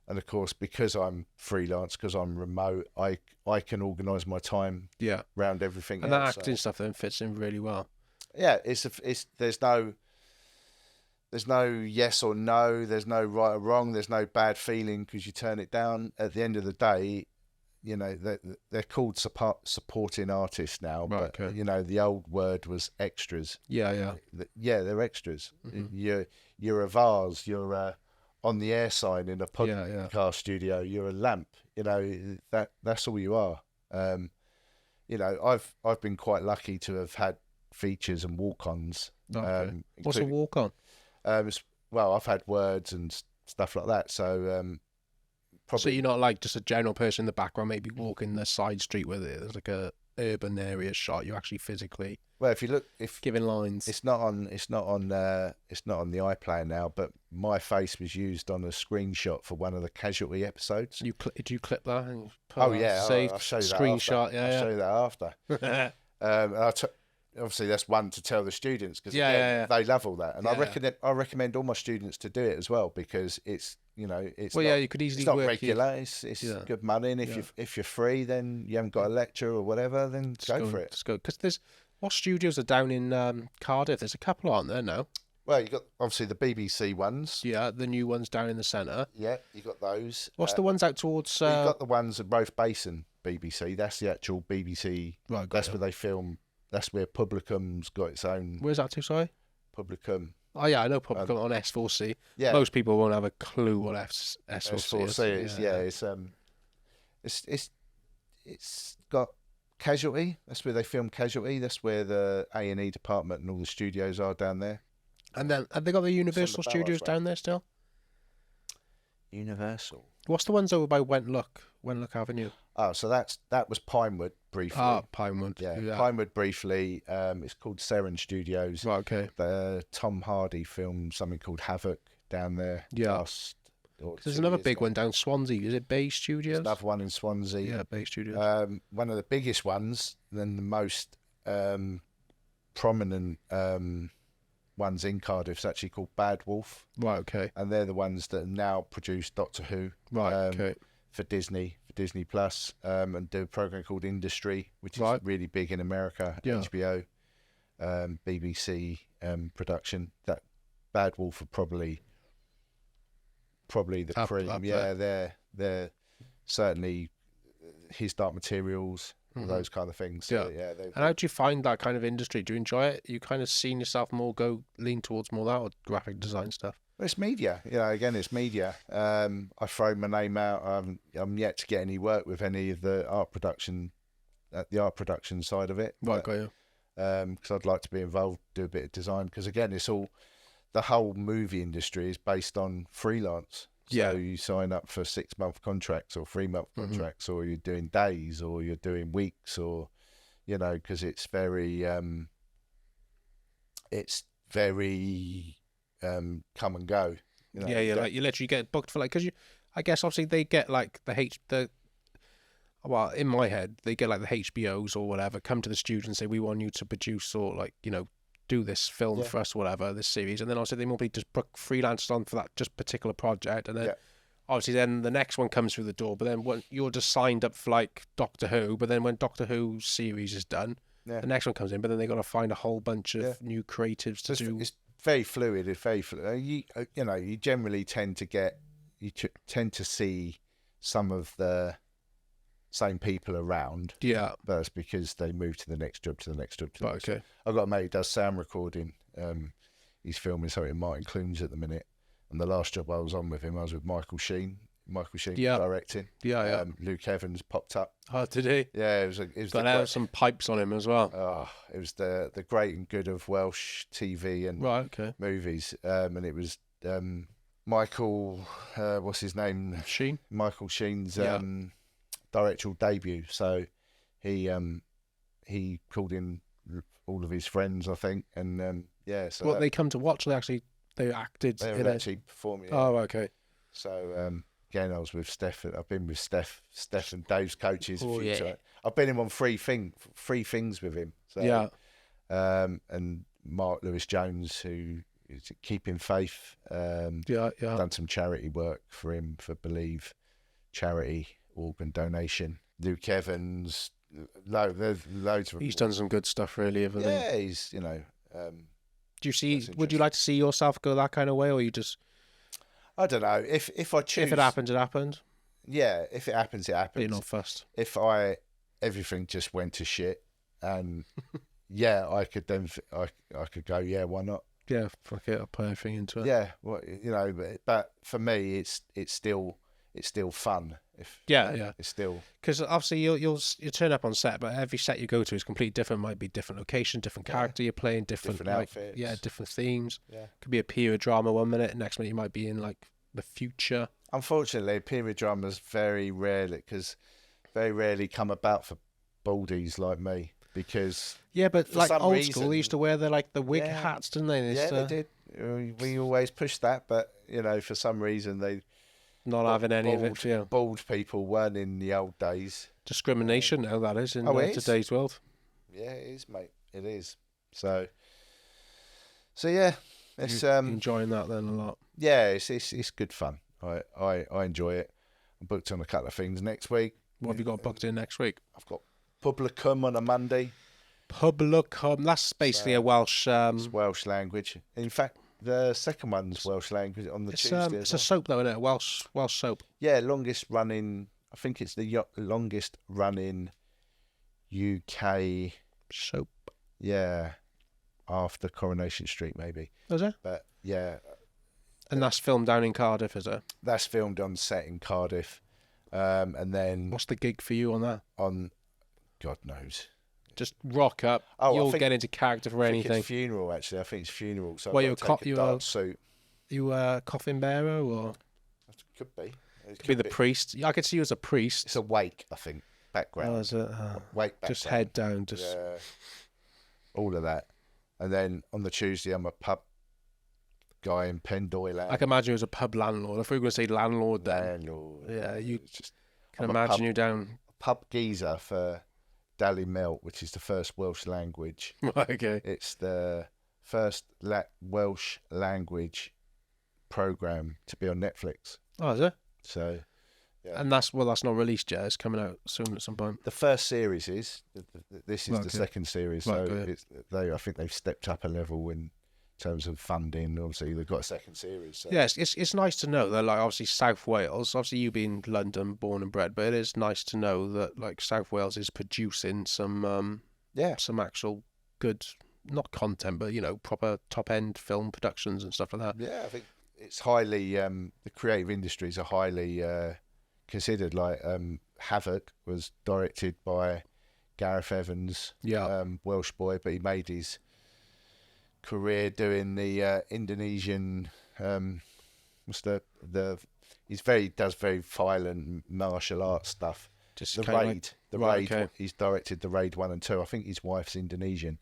and of course, because I'm freelance, because I'm remote, I can organise my time around everything. And that acting stuff then fits in really well. Yeah, there's no yes or no. There's no right or wrong. There's no bad feeling because you turn it down. At the end of the day, they're called supporting artists now, right, but okay. The old word was extras. Yeah, they're extras. Mm-hmm. You're a vase. You're on the air sign in a podcast studio. You're a lamp. That's all you are. I've been quite lucky to have had features and walk-ons. Okay. What's a walk-on? I've had words and stuff like that. So. So you're not like just a general person in the background, maybe walking the side street where there's like a urban area shot. You actually physically if you look, giving lines. It's not on the iPlayer now, but my face was used on a screenshot for one of the Casualty episodes. Did you clip that? And I'll show you screenshot. I'll show you that after. Obviously, that's one to tell the students because they love all that, and I recommend all my students to do it as well because it's. You could easily. It's not regular. It's good money, and if you're free, then you haven't got a lecture or whatever, then go for it. Just go because what studios are down in Cardiff? There's a couple, aren't there now? Well, you got obviously the BBC ones. Yeah, the new ones down in the centre. Yeah, you got those. What's the ones out towards? You got the ones at Roath Basin BBC. That's the actual BBC. Right. That's where they film. That's where Publicum's got its own. Where's that to? Sorry. Publicum. Oh yeah, I know public on S4C. Yeah, Most people won't have a clue what S4C S4C is. Yeah, it's got Casualty. That's where they film Casualty. That's where the A&E department and all the studios are down there. And then have they got the Universal Studios down there still? Universal. What's the ones over by Wentlook Avenue? Oh, so that was Pinewood briefly. Ah, Pinewood. Yeah, Pinewood briefly. It's called Seren Studios. Right, okay. The Tom Hardy filmed something called Havoc down there. Yeah. There's another big one down Swansea. Is it Bay Studios? There's another one in Swansea. Yeah, Bay Studios. One of the biggest ones, then the most prominent ones in Cardiff is actually called Bad Wolf. Right, okay. And they're the ones that now produce Doctor Who. Right, okay. For Disney Plus, and do a program called Industry, which is really big in America. Yeah. HBO, BBC production. That Bad Wolf are probably the cream. They're certainly His Dark Materials, those kind of things. So, and how do you find that kind of industry? Do you enjoy it? You kind of seen yourself lean towards more that or graphic design stuff? Well, it's media. Again, it's media. I throw my name out. I'm yet to get any work with any of the art production side of it. Right, got you. Because I'd like to be involved, do a bit of design. Because again, the whole movie industry is based on freelance. So you sign up for 6-month contracts or 3-month contracts, or you're doing days, or you're doing weeks, or because it's very come and go. Like you literally get booked for because I guess obviously they get like well, in my head they get like the HBOs or whatever come to the studio and say we want you to produce or do this film for us or whatever, this series, and then obviously they normally just book freelancers on for that just particular project, and then obviously then the next one comes through the door, but then when you're just signed up for like Doctor Who, but then when Doctor Who series is done, the next one comes in, but then they got to find a whole bunch of new creatives to do. It's very fluid. It's very fluid. You generally tend to see some of the same people around. Yeah. But that's because they move to the next job, Okay. I've got a mate who does sound recording. He's filming something in Martin Clunes at the minute. And the last job I was on with him, I was with Michael Sheen. Directing. Yeah. Luke Evans popped up. Oh, did he? Yeah, it was. Got some pipes on him as well. Oh, it was the great and good of Welsh TV and movies. And it was Michael. What's his name? Sheen. Michael Sheen's directorial debut. So he called in all of his friends, I think, and So they come to watch. They acted. They were actually performing. Oh, okay. So again, I was with Steph. I've been with Steph and Dave's coaches. Yeah. I've been in on three things with him. So, and Mark Lewis Jones, who is Keeping Faith. Done some charity work for him for Believe charity organ donation. Luke Evans. There's loads of. He's done some good stuff, really. Yeah, he's do you see? Would you like to see yourself go that kind of way, or you just? I don't know. If I choose, if it happens, it happens. Yeah, if it happens, it happens. But you're not fussed. If everything just went to shit, and I could then I could go. Yeah, why not? Yeah, fuck it. I'll put everything into it. Yeah, well, but for me, it's still fun. It's still because obviously you turn up on set, but every set you go to is completely different. Might be different location, different character you're playing, different outfits. Different themes. Yeah, could be a period drama one minute, next minute you might be in like the future. Unfortunately, period dramas very rarely come about for baldies like me because but like old school, they used to wear the wig hats, didn't they? They did. We always pushed that, but for some reason they. Not having any of it, yeah. Bald people weren't in the old days. Discrimination now, that is, in today's world. Yeah, it is, mate. It is. So yeah, it's enjoying that then a lot. Yeah, it's good fun. I enjoy it. I'm booked on a couple of things next week. What have you got booked in next week? I've got Publicum on a Monday. Publicum, that's basically a Welsh. It's Welsh language. In fact. The second one's Welsh language on the Tuesday. It's a soap though, isn't it? Welsh soap. Yeah, longest running. I think it's the longest running UK soap. Yeah, after Coronation Street, maybe. Was it? But yeah, And that's filmed down in Cardiff, is it? that's filmed on set in Cardiff, and then What's the gig for you on that? on, God knows. Just rock up. Oh, You'll get into character for I think anything. it's funeral, actually. I think it's funeral. So Well, I've got to take a dark you suit. You a coffin bearer or Could be. It could be the priest? Yeah, I could see you as a priest. It's a wake, I think. Background. Oh, is it? Wake background. Just head down. Just Yeah. All of that. And then on the Tuesday, I'm a pub guy in Pendoyle. I can imagine you as a pub landlord. If we were going to say landlord, then Landlord. yeah, you It's just can I'm a imagine pub- you down. pub geezer for Dally Melt, which is the first Welsh language. Okay. It's the first Welsh language program to be on Netflix. Oh, is it? So, yeah. And that's not released yet. It's coming out soon at some point. The first series is. This is Right, the okay. second series. Right, So good. I think they've stepped up a level in terms of funding. Obviously, they've got a second series. So. Yes, it's nice to know that, like, obviously South Wales. Obviously, you being London born and bred, but it is nice to know that, like, South Wales is producing some some actual good, not content, but, you know, proper top end film productions and stuff like that. Yeah, I think it's highly the creative industries are highly considered. Like Havoc was directed by Gareth Evans, Welsh boy, but he made his career doing the Indonesian. What's the does very violent martial arts stuff. Just The kinda Raid, Right, okay. He's directed the Raid 1 and 2. I think his wife's Indonesian,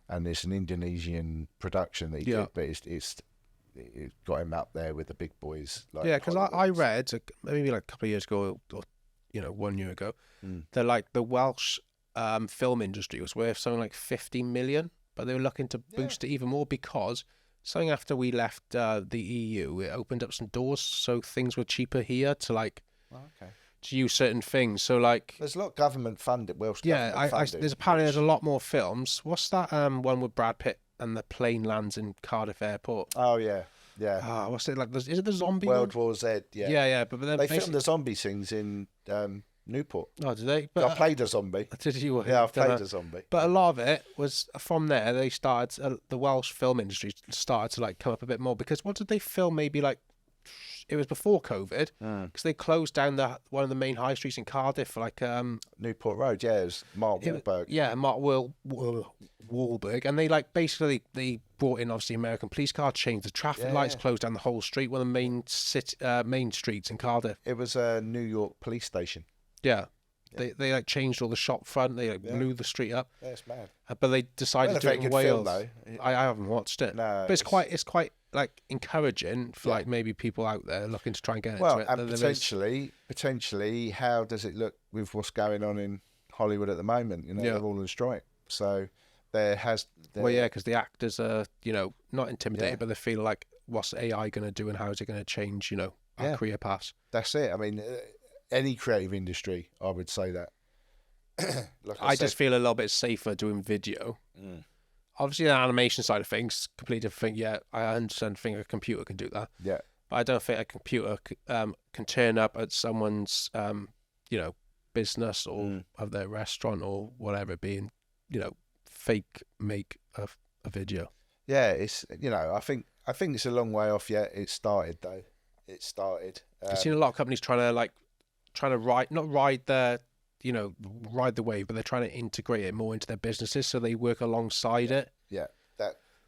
and it's an Indonesian production that he did, but it got him up there with the big boys. Like Yeah, because I Hollywood. read maybe like a couple of years ago, or 1 year ago, that like the Welsh film industry was worth something like 50 million, but they were looking to boost it even more because something after we left the EU, it opened up some doors, so things were cheaper here to like to use certain things. So like There's a lot of government funded. Welsh yeah, government funded, there's apparently there's a lot more films. What's that one with Brad Pitt and the plane lands in Cardiff Airport? Oh yeah. What's it like? Is it the zombie World one? War Z. Yeah. Yeah, but then They filmed the zombie scenes in Newport. Oh, did they? I But played a zombie. did you? Yeah, I've played a zombie. But a lot of it was from there. They started the Welsh film industry started to like come up a bit more because what did they film? Maybe like it was before COVID because they closed down one of the main high streets in Cardiff for like Newport Road. Yeah, it was Mark Wahlberg. Mark Wahlberg, and they like basically they brought in obviously American police cars, changed the traffic lights, closed down the whole street, one of the main streets in Cardiff. It was a New York police station. Yeah. They like changed all the shop front. They like blew the street up. Yeah, it's mad. But they decided to do it in good Wales. film, though. I haven't watched it. No, but it's quite like encouraging for like maybe people out there looking to try and get into it. And potentially, how does it look with what's going on in Hollywood at the moment? They're all on strike. So because the actors are not intimidated, but they feel like what's AI going to do and how is it going to change our career paths. That's it. I mean, any creative industry, I would say that. I just feel a little bit safer doing video. Obviously, the animation side of things, completely different thing. Yeah, I understand. Think a computer can do that. Yeah, but I don't think a computer can turn up at someone's business or of their restaurant or whatever, being fake make a video. Yeah, it's I think it's a long way off yet. It started though. It started. I've seen a lot of companies trying to ride the wave, but they're trying to integrate it more into their businesses so they work alongside it. Yeah,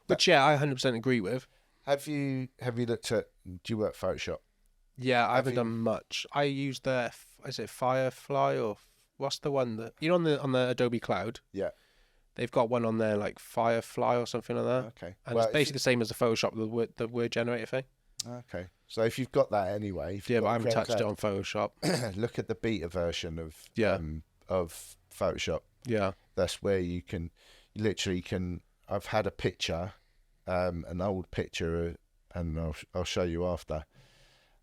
which I 100% agree with. Have you looked at? Do you work Photoshop? Yeah, I haven't done much. I use is it Firefly or what's the one that on the Adobe Cloud? Yeah, they've got one on there like Firefly or something like that. Okay, and it's basically the same as the Photoshop, the word generator thing. Okay, so if you've got that anyway, but I haven't touched it on Photoshop. Look at the beta version of Photoshop. Yeah, that's where you literally can. I've had a picture, an old picture, and I'll show you after.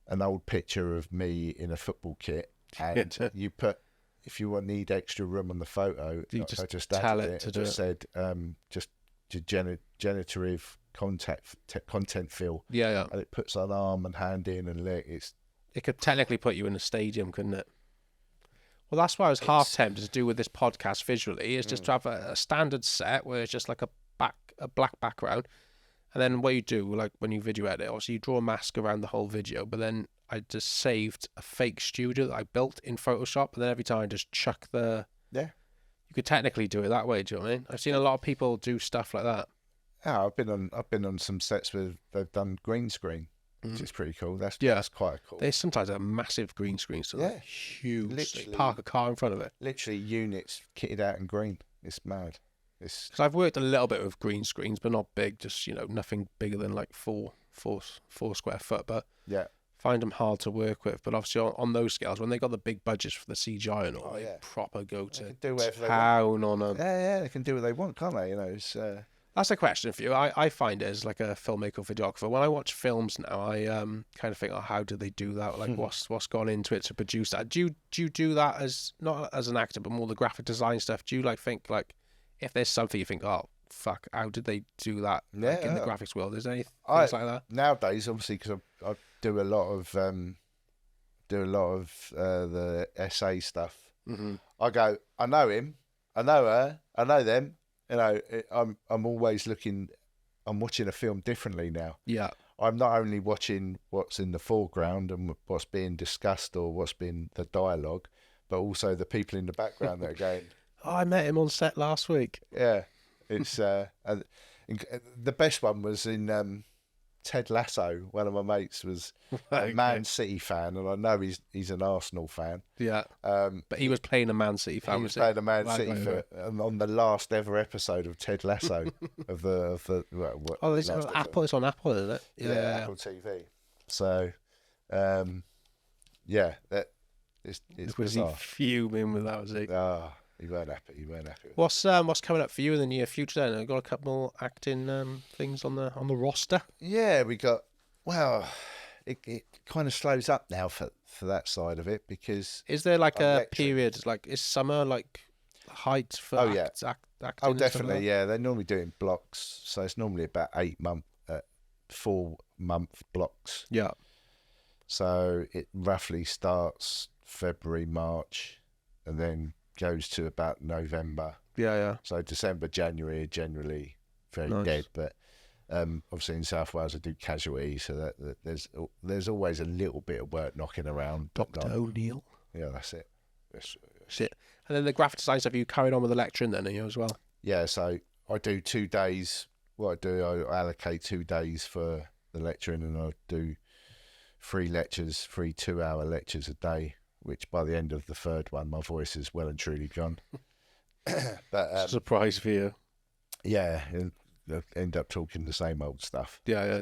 An old picture of me in a football kit, and you put, if you need extra room on the photo, I just tell it to do it. Said just generative content fill. Yeah. And it puts an arm and hand in and leg. It could technically put you in a stadium, couldn't it? Well, that's why I was half tempted to do with this podcast visually. Is just to have a standard set where it's just like a black background, and then what you do, like when you video edit, obviously you draw a mask around the whole video, but then I just saved a fake studio that I built in Photoshop, and then every time I just chuck the... Yeah. You could technically do it that way, do you know what I mean? I've seen a lot of people do stuff like that. Yeah, I've been on some sets where they've done green screen, which is pretty cool. That's quite cool. They sometimes have massive green screens, so they're huge. Literally, they park a car in front of it. Literally units kitted out in green. It's mad. Because I've worked a little bit with green screens, but not big. Just nothing bigger than like four square foot. But yeah, find them hard to work with. But obviously on those scales, when they got the big budgets for the CGI and all, they proper go to town on them. Yeah, they can do what they want, can't they? It's. That's a question for you. I find it as like a filmmaker or videographer. When I watch films now, I kind of think, how did they do that? Like, what's gone into it to produce that? Do you do that as not as an actor, but more the graphic design stuff? Do you think if there's something you think, oh fuck, how did they do that in the graphics world? Is there any things like that nowadays? Obviously, because I do a lot of the SA stuff. Mm-hmm. I go, I know him, I know her, I know them. I'm always looking. I'm watching a film differently now. Yeah, I'm not only watching what's in the foreground and what's being discussed or what's been the dialogue, but also the people in the background that are going. Oh, I met him on set last week. Yeah, it's the best one was in Ted Lasso. One of my mates was a Man City fan, and I know he's an Arsenal fan. Yeah, but he was playing a Man City fan. He was playing a Man City fan on the last ever episode of Ted Lasso of the it's on Apple. It's on Apple, isn't it? Yeah, Apple TV. So, that it's was bizarre. He fuming with that? Was he? He weren't happy. What's coming up for you in the near future then? I've got a couple more acting things on the roster. Yeah, we got. Well, it kind of slows up now for that side of it because. Is there like a period? Like is summer like height for acting? Oh, definitely. Like yeah, they normally do it in blocks, so it's normally about 4-month blocks. Yeah. So it roughly starts February, March, and then goes to about November. Yeah. So December, January are generally very dead, but obviously in South Wales I do Casualty, so that there's always a little bit of work knocking around. Dr. O'Neill. Yeah, that's it. That's it. And then the graphic design stuff, you carried on with the lecturing then, are you as well? Yeah, so I do 2 days. What I do, I allocate 2 days for the lecturing, and I do 3 lectures, 3 2-hour lectures a day, which by the end of the 3rd one, my voice is well and truly gone. But surprise for you. Yeah, I end up talking the same old stuff. Yeah,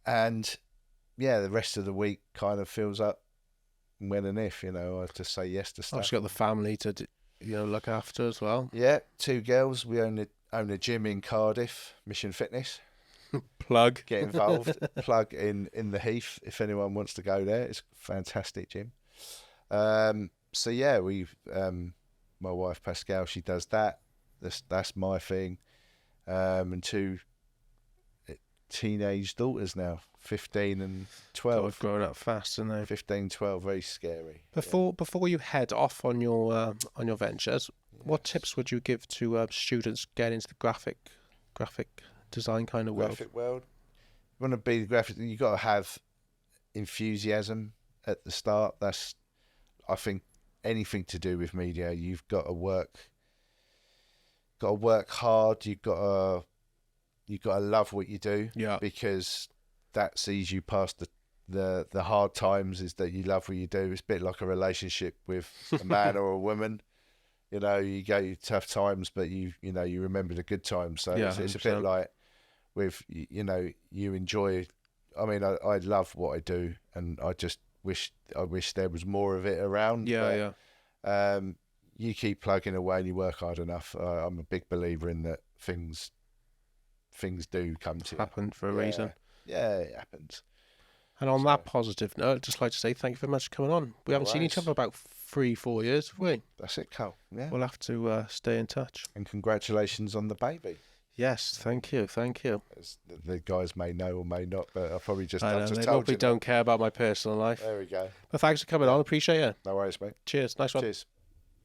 and the rest of the week kind of fills up when and if, I just say yes to stuff. I've got the family to, look after as well. Yeah, 2 girls. We own a gym in Cardiff, Mission Fitness. Plug. Get involved. Plug in the Heath if anyone wants to go there. It's a fantastic gym. So yeah, we've my wife Pascal, she does that. That's my thing. And 2 teenage daughters now, 15 and 12. They've grown up fast, and they 15, 12, very scary. Before you head off on your ventures, what tips would you give to students getting into the graphic design kind of world? Graphic world. You want to be the graphic, you got to have enthusiasm at the start. That's, I think, anything to do with media. You've got to work hard. You've got to love what you do. Yeah. Because that sees you past the hard times. Is that you love what you do. It's a bit like a relationship with a man or a woman. You go through tough times, but you remember the good times. So it's a bit like with, you enjoy. I mean, I love what I do, and I just wish there was more of it around. Yeah, but, you keep plugging away and you work hard enough. I'm a big believer in that things do come to happen for a reason. Yeah, it happens. And on that positive note, I'd just like to say thank you very much for coming on. We haven't seen each other about 3-4 years, have we? That's it, Carl. Yeah. We'll have to stay in touch. And congratulations on the baby. Yes, thank you. As the guys may know or may not, but I've probably just told you. They probably don't care about my personal life. There we go. Well, thanks for coming on. Appreciate it. No worries, mate. Cheers. Nice one. Cheers.